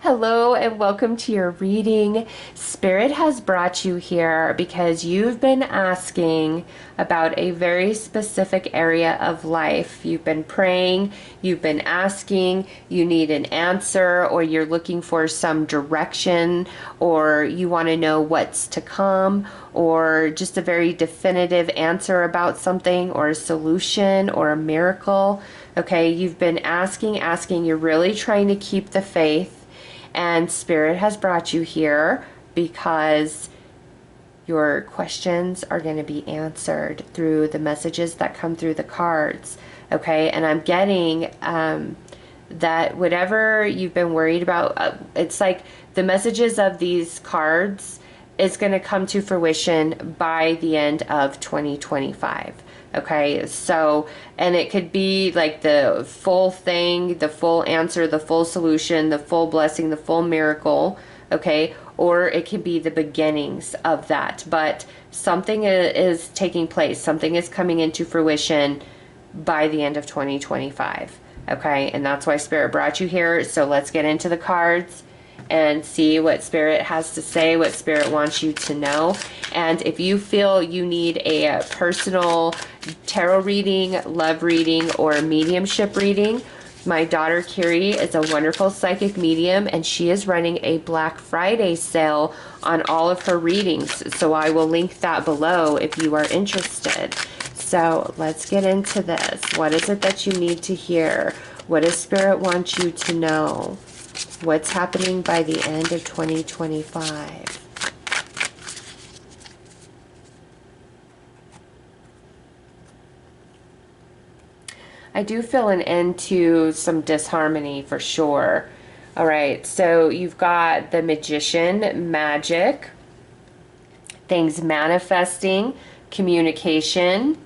Hello and welcome to your reading. Spirit has brought you here because you've been asking about a very specific area of life. You've been praying, you've been asking, you need an answer, or you're looking for some direction, or you want to know what's to come, or just a very definitive answer about something, or a solution, or a miracle. Okay, you've been asking. You're really trying to keep the faith. And Spirit has brought you here because your questions are going to be answered through the messages that come through the cards. Okay, and I'm getting that whatever you've been worried about, it's like the messages of these cards is going to come to fruition by the end of 2025. Okay, so, and it could be like the full thing, the full answer, the full solution, the full blessing, the full miracle, okay, or it could be the beginnings of that. But something is taking place, something is coming into fruition by the end of 2025, okay, and that's why Spirit brought you here. So let's get into the cards and see what Spirit has to say, what Spirit wants you to know. And if you feel you need a personal tarot reading, love reading, or mediumship reading, my daughter Kiri is a wonderful psychic medium, and she is running a Black Friday sale on all of her readings. So I will link that below if you are interested. So let's get into this. What is it that you need to hear? What does Spirit want you to know? What's happening by the end of 2025? I do feel an end to some disharmony for sure. All right, so you've got the Magician, magic, things manifesting, communication,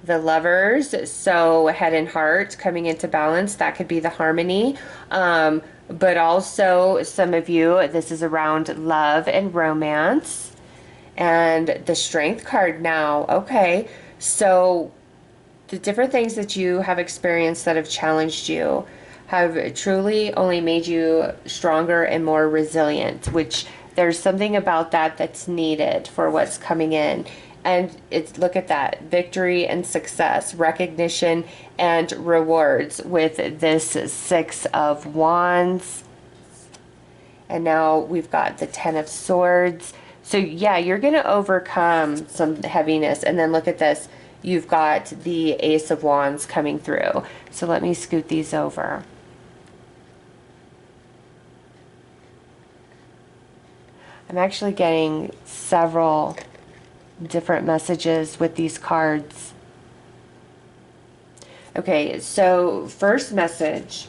the Lovers, so head and heart coming into balance. That could be the harmony. But also some of you, this is around love and romance. And the Strength card now. Okay, so the different things that you have experienced that have challenged you have truly only made you stronger and more resilient, which there's something about that that's needed for what's coming in. And it's, look at that, victory and success, recognition and rewards with this Six of Wands. And now we've got the Ten of Swords. So yeah, you're going to overcome some heaviness. And then look at this, you've got the Ace of Wands coming through. So let me scoot these over. I'm actually getting several different messages with these cards. Okay, so first message,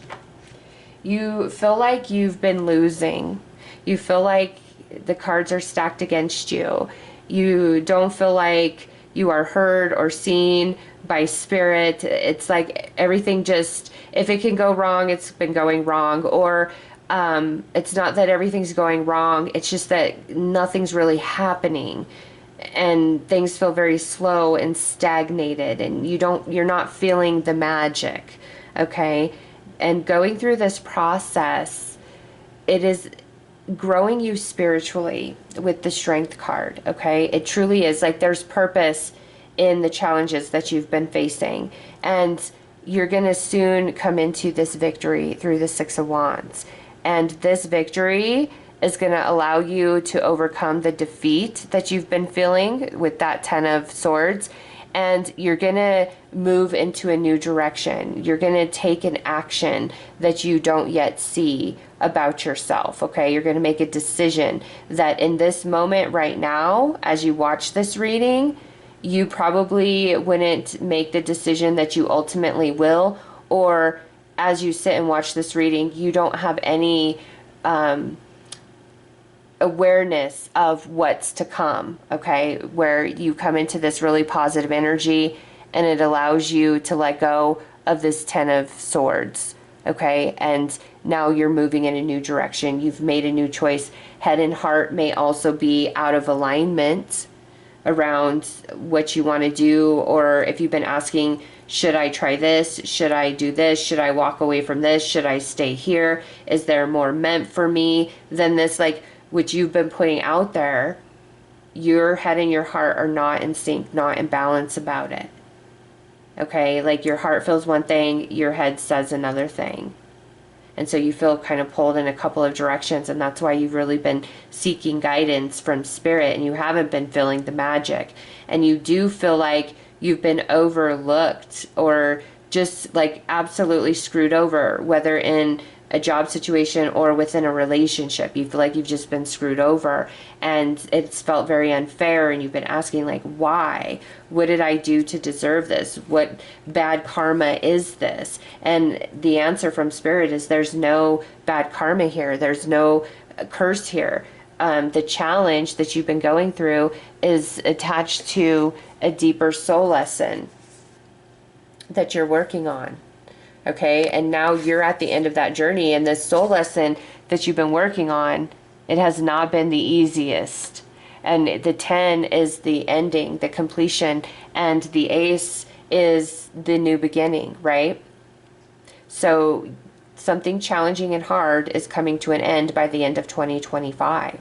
you feel like you've been losing. You feel like the cards are stacked against you. You don't feel like you are heard or seen by Spirit. It's like everything just, if it can go wrong, it's been going wrong. Or it's not that everything's going wrong, it's just that nothing's really happening. And things feel very slow and stagnated, and you're not feeling the magic, okay? And going through this process, it is growing you spiritually with the Strength card, okay? It truly is. Like, there's purpose in the challenges that you've been facing, and you're going to soon come into this victory through the Six of Wands. And this victory is going to allow you to overcome the defeat that you've been feeling with that Ten of Swords. And you're going to move into a new direction. You're going to take an action that you don't yet see about yourself, okay? You're going to make a decision that in this moment right now, as you watch this reading, you probably wouldn't make the decision that you ultimately will, or as you sit and watch this reading, you don't have any awareness of what's to come, okay? Where you come into this really positive energy and it allows you to let go of this Ten of Swords, okay? And now you're moving in a new direction. You've made a new choice. Head and heart may also be out of alignment, around what you want to do, or if you've been asking, should I try this? Should I do this? Should I walk away from this? Should I stay here? Is there more meant for me than this? Like, which you've been putting out there, your head and your heart are not in sync, not in balance about it. Okay, like your heart feels one thing, your head says another thing. And so you feel kind of pulled in a couple of directions, and that's why you've really been seeking guidance from spirit, and you haven't been feeling the magic. And you do feel like you've been overlooked or just like absolutely screwed over, whether in a job situation or within a relationship. You feel like you've just been screwed over, and it's felt very unfair, and you've been asking, like, why? What did I do to deserve this? What bad karma is this? And the answer from spirit is there's no bad karma here. There's no curse here. The challenge that you've been going through is attached to a deeper soul lesson that you're working on. Okay, and now you're at the end of that journey, and this soul lesson that you've been working on, it has not been the easiest. And the 10 is the ending, the completion, and the ace is the new beginning, right? So something challenging and hard is coming to an end by the end of 2025.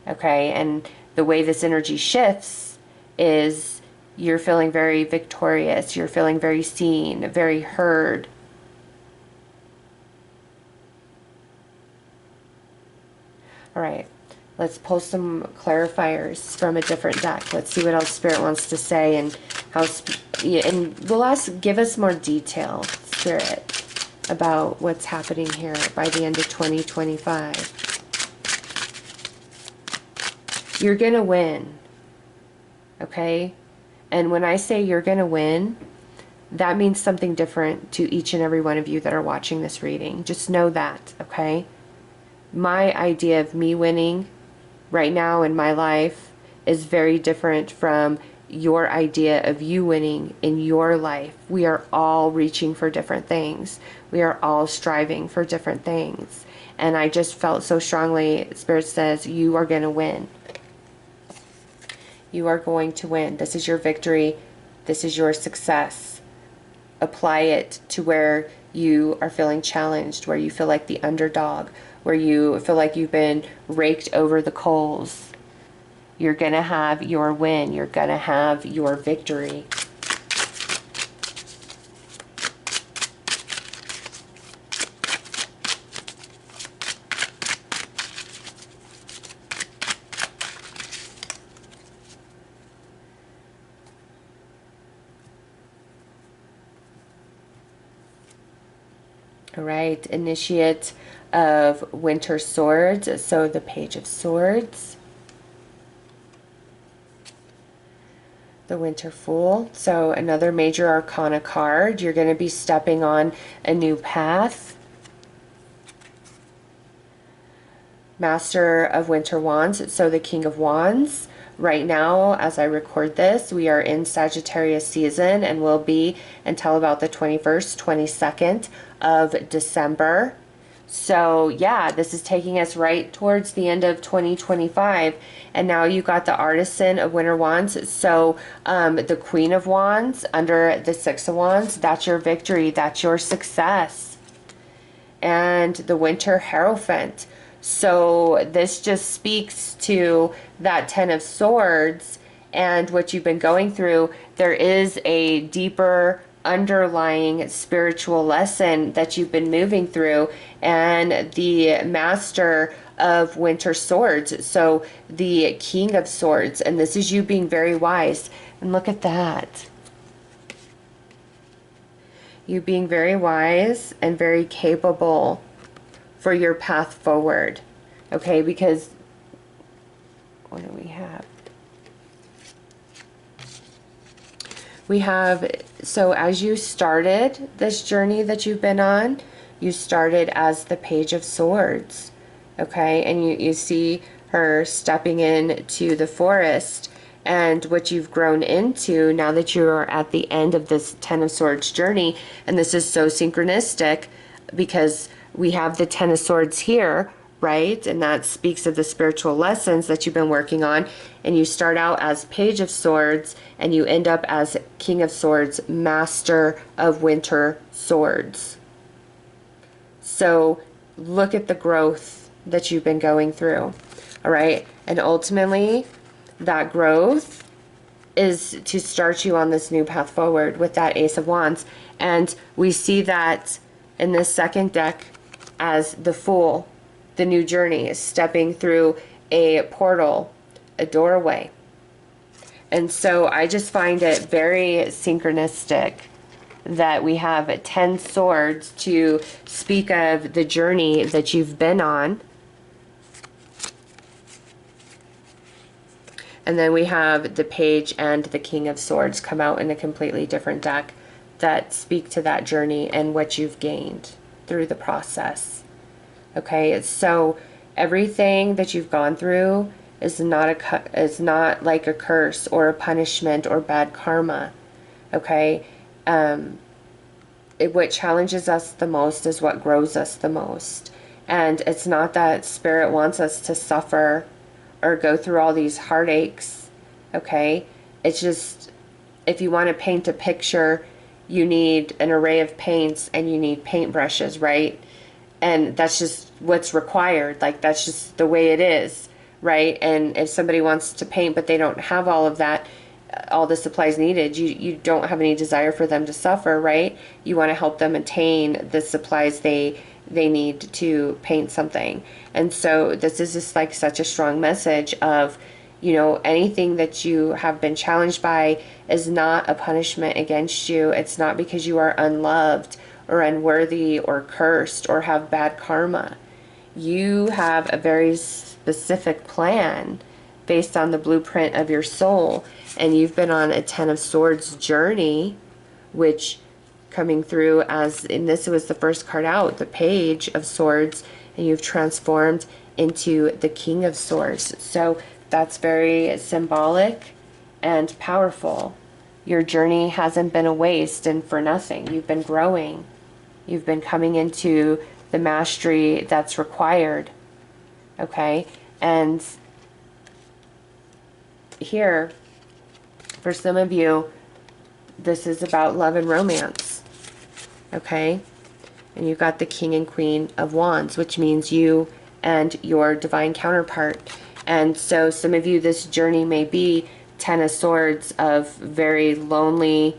Okay, and the way this energy shifts is you're feeling very victorious, you're feeling very seen, very heard. All right, let's pull some clarifiers from a different deck. Let's see what else Spirit wants to say, and how, and we'll ask, give us more detail, Spirit, about what's happening here by the end of 2025. You're gonna win, okay? And when I say you're gonna win, that means something different to each and every one of you that are watching this reading. Just know that, okay? My idea of me winning right now in my life is very different from your idea of you winning in your life. We are all reaching for different things. We are all striving for different things. And I just felt so strongly, Spirit says, you are going to win. You are going to win. This is your victory. This is your success. Apply it to where you are feeling challenged, where you feel like the underdog, where you feel like you've been raked over the coals. You're going to have your win. You're going to have your victory. All right, Initiate of Winter Swords. So the Page of Swords. The Winter Fool. So another major arcana card. You're going to be stepping on a new path. Master of Winter Wands. So the King of Wands. Right now, as I record this, we are in Sagittarius season and will be until about the 21st, 22nd of December. So yeah, this is taking us right towards the end of 2025. And now you got the Artisan of Winter Wands. So the Queen of Wands under the Six of Wands, that's your victory. That's your success. And the Winter Hierophant. So this just speaks to that Ten of Swords and what you've been going through. There is a deeper underlying spiritual lesson that you've been moving through, and the Master of Winter Swords, so the King of Swords, and this is you being very wise. And look at that, you being very wise and very capable for your path forward. Okay, because what do we have? We have, so as you started this journey that you've been on, you started as the Page of Swords. Okay, and you see her stepping into the forest, and what you've grown into now that you're at the end of this Ten of Swords journey. And this is so synchronistic because we have the Ten of Swords here right? And that speaks of the spiritual lessons that you've been working on. And you start out as Page of Swords and you end up as King of Swords, Master of Winter Swords. So look at the growth that you've been going through, all right? And ultimately, that growth is to start you on this new path forward with that Ace of Wands. And we see that in this second deck as the Fool. The new journey is stepping through a portal, a doorway. And so I just find it very synchronistic that we have 10 swords to speak of the journey that you've been on. And then we have the Page and the King of Swords come out in a completely different deck that speak to that journey and what you've gained through the process. Okay, so everything that you've gone through is not like a curse or a punishment or bad karma. Okay, what challenges us the most is what grows us the most. And it's not that Spirit wants us to suffer or go through all these heartaches. Okay, it's just, if you want to paint a picture, you need an array of paints and you need paintbrushes, right? And that's just what's required. Like, that's just the way it is, right? And if somebody wants to paint but they don't have all of that, all the supplies needed, you don't have any desire for them to suffer, right? You want to help them attain the supplies they need to paint something. And so this is just like such a strong message of, you know, anything that you have been challenged by is not a punishment against you. It's not because you are unloved or unworthy or cursed or have bad karma. You have a very specific plan based on the blueprint of your soul, and you've been on a 10 of Swords journey, which coming through as, and this was the first card out, the Page of Swords, and you've transformed into the King of Swords. So that's very symbolic and powerful. Your journey hasn't been a waste and for nothing. You've been growing. You've been coming into the mastery that's required. Okay? And here, for some of you, this is about love and romance. Okay? And you've got the King and Queen of Wands, which means you and your divine counterpart. And so some of you, this journey may be 10 of Swords of very lonely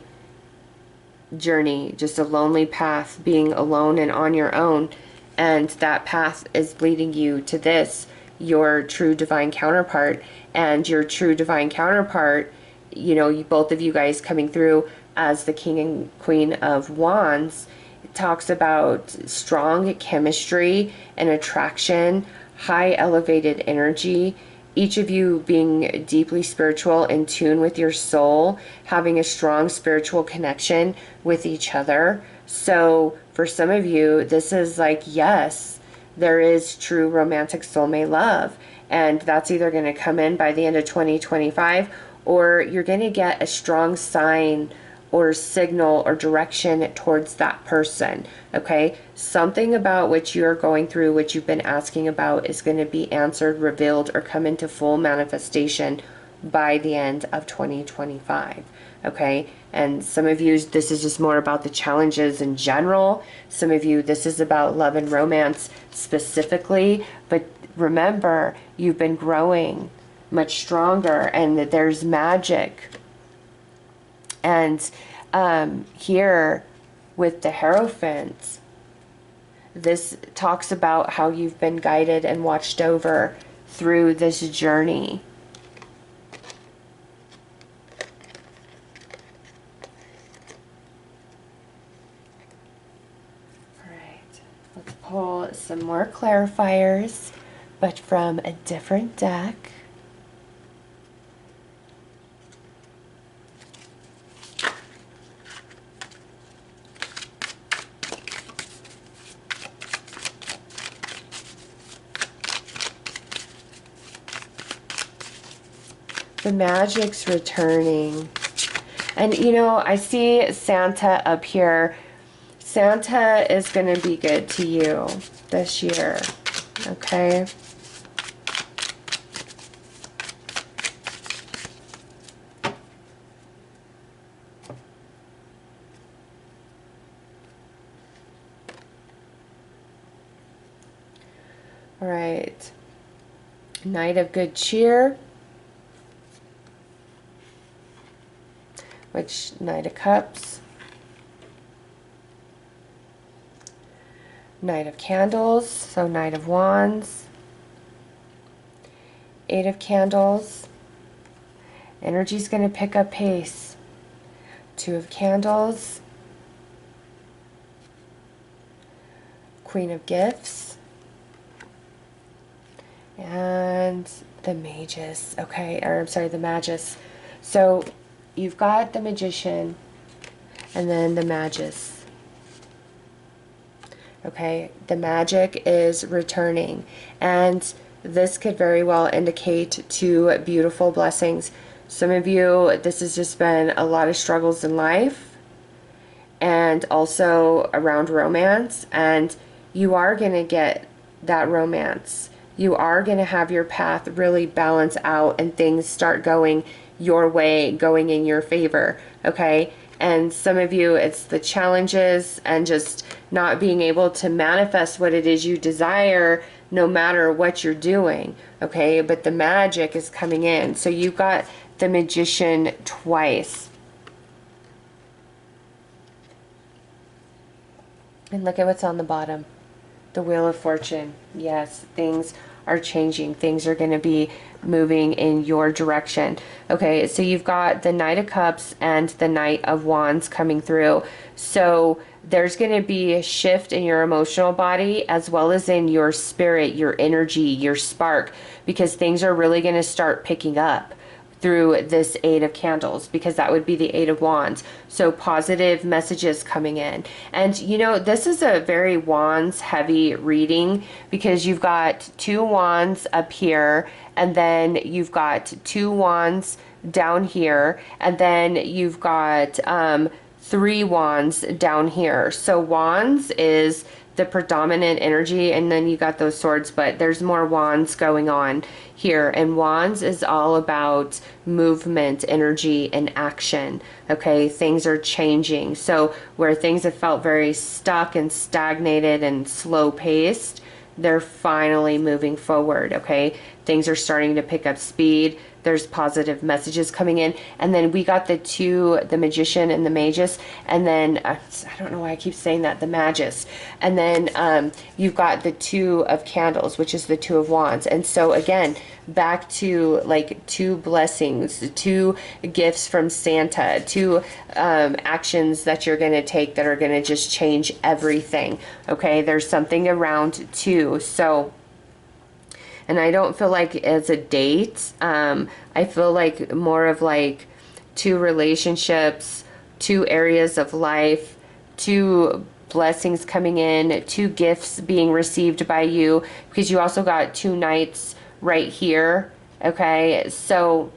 journey, just a lonely path, being alone and on your own. And that path is leading you to this, your true divine counterpart. And your true divine counterpart, you know, both of you guys coming through as the King and Queen of Wands, it talks about strong chemistry and attraction, high elevated energy, each of you being deeply spiritual, in tune with your soul, having a strong spiritual connection with each other. So for some of you, this is like, yes, there is true romantic soulmate love. And that's either going to come in by the end of 2025, or you're going to get a strong sign or signal or direction towards that person. Okay, something about what you're going through, what you've been asking about, is going to be answered, revealed, or come into full manifestation by the end of 2025. Okay, and some of you, this is just more about the challenges in general. Some of you, this is about love and romance specifically. But remember, you've been growing much stronger, and that there's magic. And here with the Hierophant, this talks about how you've been guided and watched over through this journey. All right, let's pull some more clarifiers, but from a different deck. The magic's returning. And you know, I see Santa up here. Santa is going to be good to you this year. Okay. All right. Knight of Good Cheer. Which Knight of Cups. Knight of Candles, so Knight of Wands. Eight of Candles. Energy's going to pick up pace. Two of Candles. Queen of Gifts. And the Magus. Okay, or I'm sorry, the Magus. So you've got the Magician and then the Magus. Okay, the magic is returning, and this could very well indicate two beautiful blessings. Some of you, this has just been a lot of struggles in life and also around romance, and you are going to get that romance. You are going to have your path really balance out and things start going your way, going in your favor, okay? And some of you, it's the challenges and just not being able to manifest what it is you desire no matter what you're doing, okay? But the magic is coming in. So you've got the Magician twice. And look at what's on the bottom. The Wheel of Fortune. Yes, things are changing. Things are going to be moving in your direction. Okay, so you've got the Knight of Cups and the Knight of Wands coming through. So there's going to be a shift in your emotional body as well as in your spirit, your energy, your spark, because things are really going to start picking up through this Eight of Candles, because that would be the Eight of Wands. So positive messages coming in. And you know, this is a very wands heavy reading because you've got two wands up here, and then you've got two wands down here, and then you've got three wands down here. So wands is the predominant energy, and then you got those swords, but there's more wands going on here, and wands is all about movement, energy, and action. Okay, things are changing. So where things have felt very stuck and stagnated and slow paced, they're finally moving forward. Okay, things are starting to pick up speed. There's positive messages coming in. And then we got the two, the Magician and the Magus. And then, I don't know why I keep saying that, the Magus. And then you've got the Two of Candles, which is the Two of Wands. And so again, back to like two blessings, two gifts from Santa, two actions that you're going to take that are going to just change everything. Okay, there's something around two. So, and I don't feel like it's a date. I feel like more of like two relationships, two areas of life, two blessings coming in, two gifts being received by you, because you also got two knights right here. Okay, so,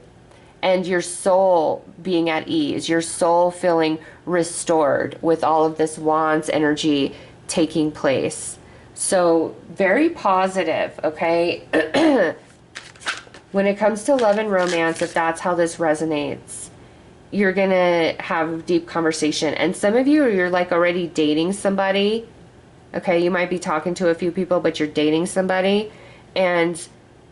and your soul being at ease, your soul feeling restored with all of this wands energy taking place. So very positive, okay? When it comes to love and romance, if that's how this resonates, you're going to have deep conversation. And some of you, you're like already dating somebody, okay? You might be talking to a few people, but you're dating somebody, and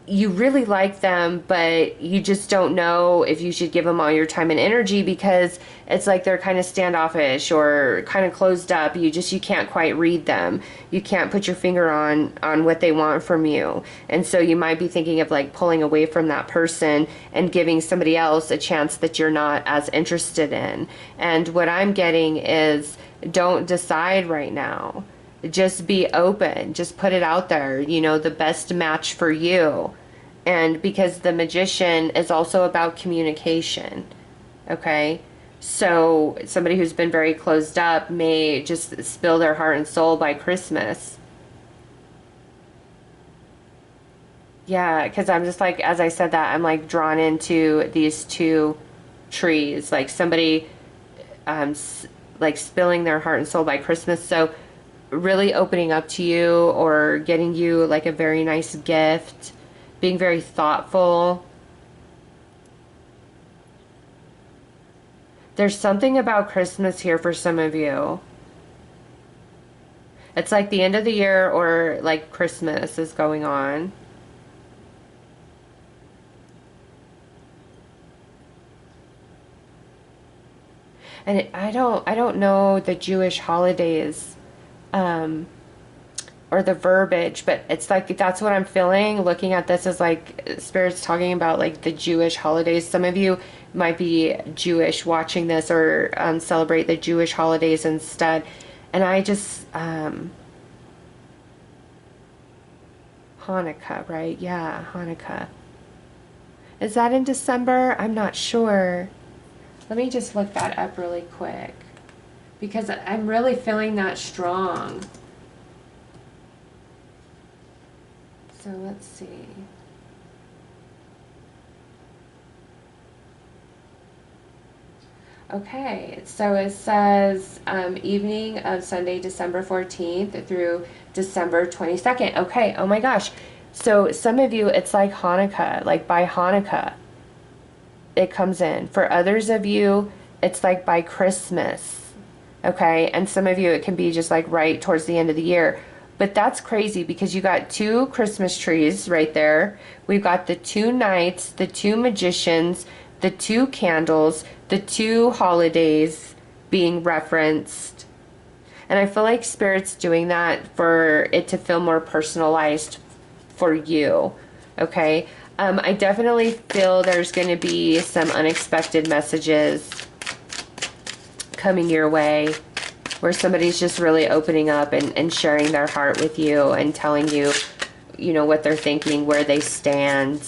you really like them, but you just don't know if you should give them all your time and energy because it's like they're kind of standoffish or kind of closed up. You can't quite read them. You can't put your finger on what they want from you. And so you might be thinking of like pulling away from that person and giving somebody else a chance that you're not as interested in. And what I'm getting is, don't decide right now. Just be open. Just put it out there. You know, the best match for you. And because the Magician is also about communication. Okay? So somebody who's been very closed up may just spill their heart and soul by Christmas. Yeah, because I'm just like, as I said that, I'm like drawn into these two trees. Like somebody like spilling their heart and soul by Christmas. So really opening up to you or getting you like a very nice gift, being very thoughtful. There's something about Christmas here for some of you. It's like the end of the year or like Christmas is going on. And I don't know the Jewish holidays or the verbiage, but it's like that's what I'm feeling. Looking at this is like Spirit's talking about like the Jewish holidays. Some of you might be Jewish watching this or celebrate the Jewish holidays instead. And I just Hanukkah, right? Yeah, Hanukkah. Is that in December? I'm not sure. Let me just look that up really quick because I'm really feeling that strong. So let's see. Okay, so it says evening of Sunday, December 14th through December 22nd. Okay, oh my gosh. So some of you, it's like Hanukkah, like by Hanukkah, it comes in. For others of you, it's like by Christmas. Okay, and some of you, it can be just like right towards the end of the year. But that's crazy because you got 2 Christmas trees right there. We've got the 2 knights, the 2 magicians, the 2 candles, the 2 holidays being referenced. And I feel like Spirit's doing that for it to feel more personalized for you. Okay? I definitely feel there's going to be some unexpected messages coming your way where somebody's just really opening up and sharing their heart with you and telling you, you know, what they're thinking, where they stand.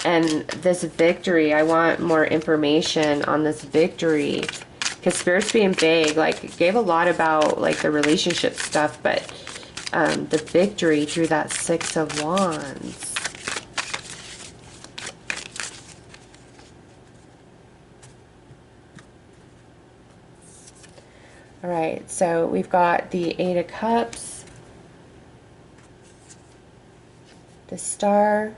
And this victory, I want more information on this victory because Spirit's being big, like it gave a lot about like the relationship stuff, but the victory through that 6 of Wands. All right, so we've got the 8 of Cups, the Star,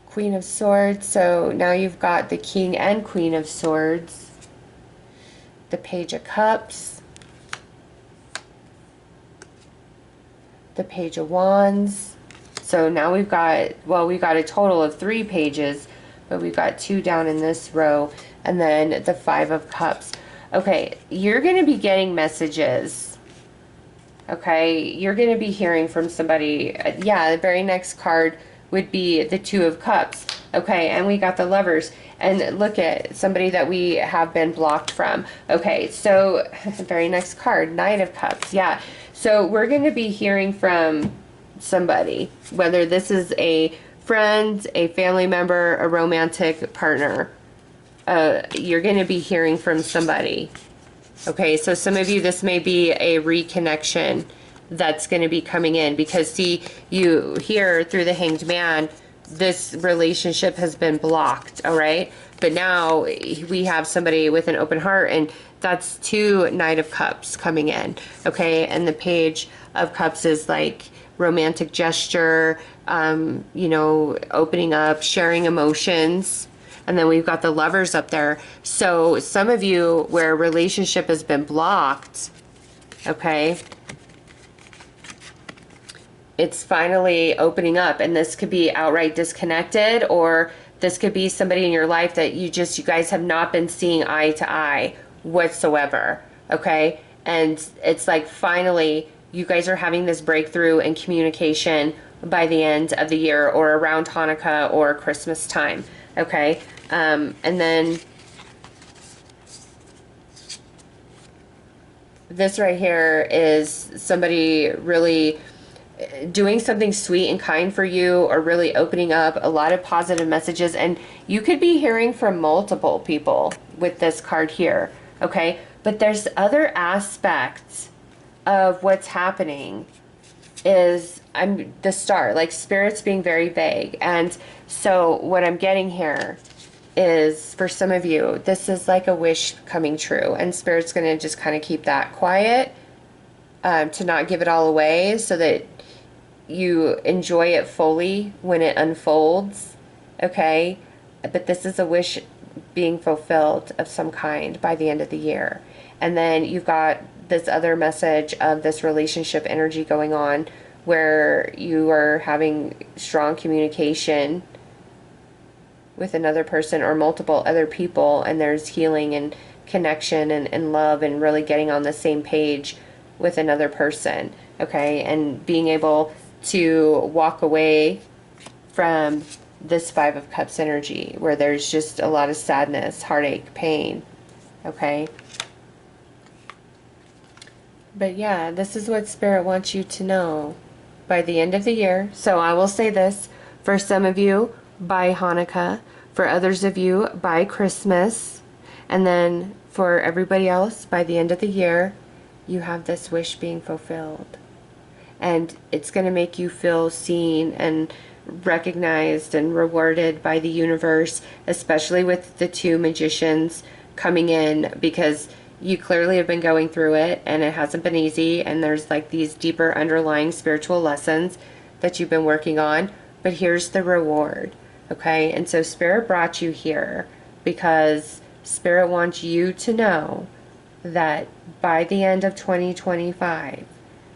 Queen of Swords. So now you've got the King and Queen of Swords, the Page of Cups, the Page of Wands. So now we've got, well, we've got a total of 3 pages, but we've got 2 down in this row. And then the 5 of Cups. Okay, you're going to be getting messages. Okay, you're going to be hearing from somebody. Yeah, the very next card would be the 2 of Cups. Okay, and we got the Lovers. And look at somebody that we have been blocked from. Okay, so the very next card, Knight of Cups. Yeah, so we're going to be hearing from somebody, whether this is a friend, a family member, a romantic partner. You're going to be hearing from somebody. Okay, so some of you, this may be a reconnection that's going to be coming in because see, you here through the Hanged Man, this relationship has been blocked, all right? But now we have somebody with an open heart, and that's 2 Knight of Cups coming in, okay? And the Page of Cups is like romantic gesture, you know, opening up, sharing emotions. And then we've got the Lovers up there. So some of you where a relationship has been blocked, okay, it's finally opening up. And this could be outright disconnected, or this could be somebody in your life that you guys have not been seeing eye to eye whatsoever, okay? And it's like finally you guys are having this breakthrough in communication by the end of the year or around Hanukkah or Christmas time. Okay, and then this right here is somebody really doing something sweet and kind for you, or really opening up a lot of positive messages. And you could be hearing from multiple people with this card here, okay? But there's other aspects of what's happening is the Star, like Spirit's being very vague. And so what I'm getting here is, for some of you, this is like a wish coming true, and Spirit's going to just kind of keep that quiet, to not give it all away, so that you enjoy it fully when it unfolds, okay? But this is a wish being fulfilled of some kind by the end of the year. And then you've got this other message of this relationship energy going on where you are having strong communication with another person or multiple other people, and there's healing and connection and love and really getting on the same page with another person, okay? And being able to walk away from this Five of Cups energy where there's just a lot of sadness, heartache, pain, okay? But yeah, this is what Spirit wants you to know by the end of the year. So I will say this, for some of you, by Hanukkah, for others of you, by Christmas, and then for everybody else, by the end of the year, you have this wish being fulfilled. And it's going to make you feel seen and recognized and rewarded by the universe, especially with the two magicians coming in, because you clearly have been going through it and it hasn't been easy, and there's like these deeper underlying spiritual lessons that you've been working on, but here's the reward, okay? And so Spirit brought you here because Spirit wants you to know that by the end of 2025,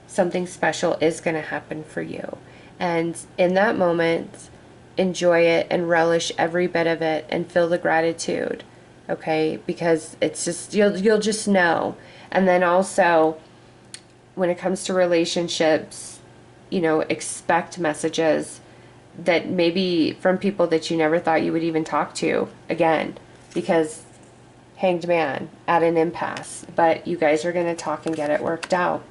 something special is going to happen for you. And in that moment, enjoy it and relish every bit of it and feel the gratitude, okay? Because it's just, you'll just know. And then also, when it comes to relationships, you know, expect messages that maybe from people that you never thought you would even talk to again, because Hanged Man at an impasse, but you guys are going to talk and get it worked out.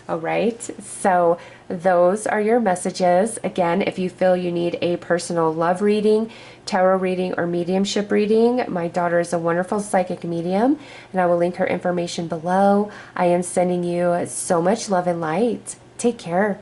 All right, so those are your messages. Again, if you feel you need a personal love reading, tarot reading, or mediumship reading, my daughter is a wonderful psychic medium, and I will link her information below. I am sending you so much love and light. Take care.